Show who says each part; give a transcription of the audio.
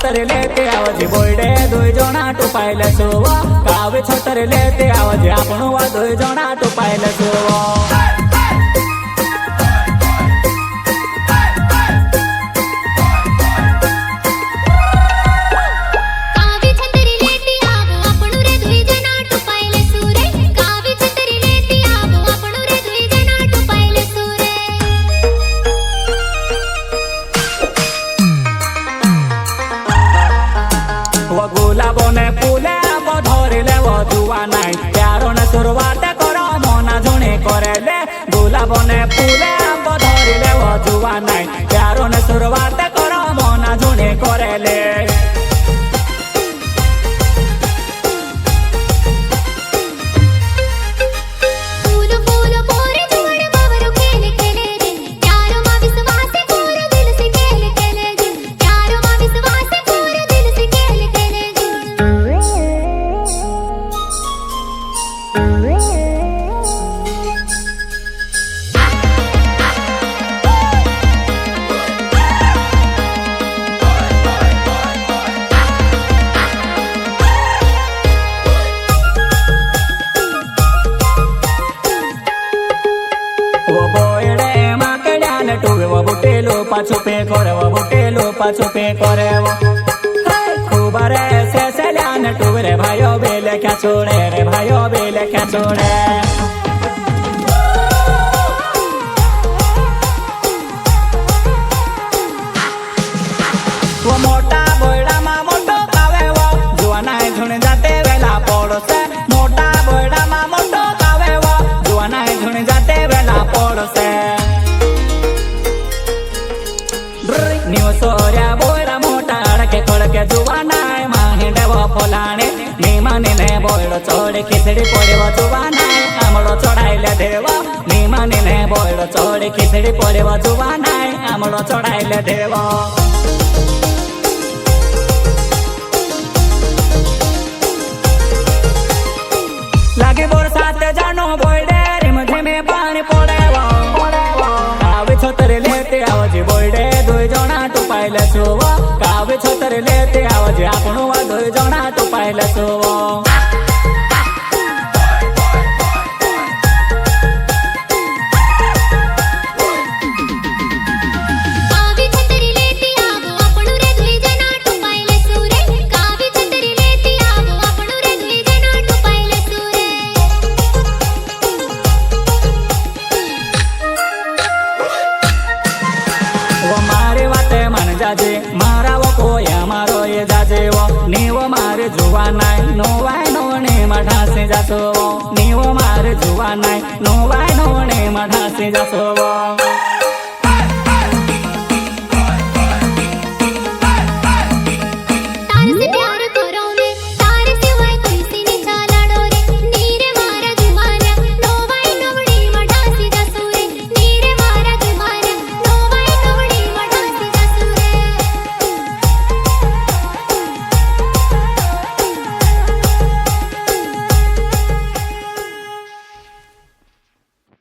Speaker 1: छोतर लेते आवजे बोयडे दुई जणा टुपाइले सुव कावे छोतर लेते आवजे आपणो वा दुई जणा टुपाइले सुव गुलाबोने फूले धरिले वधुआ नाई प्यारो ने शुरुआत करो मना झुणी करेले गुलाबोने फूले धरिले वधुआ नाई प्यारो ने शुरुआत करो मना झुणी करेले वो बुटेलो पाछो पे करे वो बुटेलो पाछो पे करे वो खूब रे से सल्यान टुरे भाइयों बेले क्या छोड़े रे भाइयों बेले क्या छोड़े वो मोटा बोयडा मा मोटो कावे वो जुआना झुण जाते वेला पड़ो से मोटा बोयडा मा मोटो कावे वो जुआना झुण जाते वेला पड़ो से नीव सोर्या बोयडा मोटा अड़के खड़के जुवानाय माहिंडे वो फोलाणे नीमानी ने बोयडो चोड़े खिचड़ी पड़े वो जुवानाय आमड़ो चढ़ाइले देव नीमानी ने बोयडो चोड़े खिचड़ी पड़े वो जुवानाय आमड़ो चढ़ाइले देव लागे बरसात जानो बोयडे रिम झिमे पानी पड़े वो कावे छोतर लेते आवजे बोयडे दुई जणा टुपाइले सुव कावे छोतर लेते आवजे आपणो वा दुई जणा टुपाइले सुव जाजे मारा वो कोया मारो ये जाजे वो नीवो मारे जुवा नाई नोवाय नोने मठा से जासो वो नीवो मारे जुवा नाई नोवाय नोने मठा से जासो वो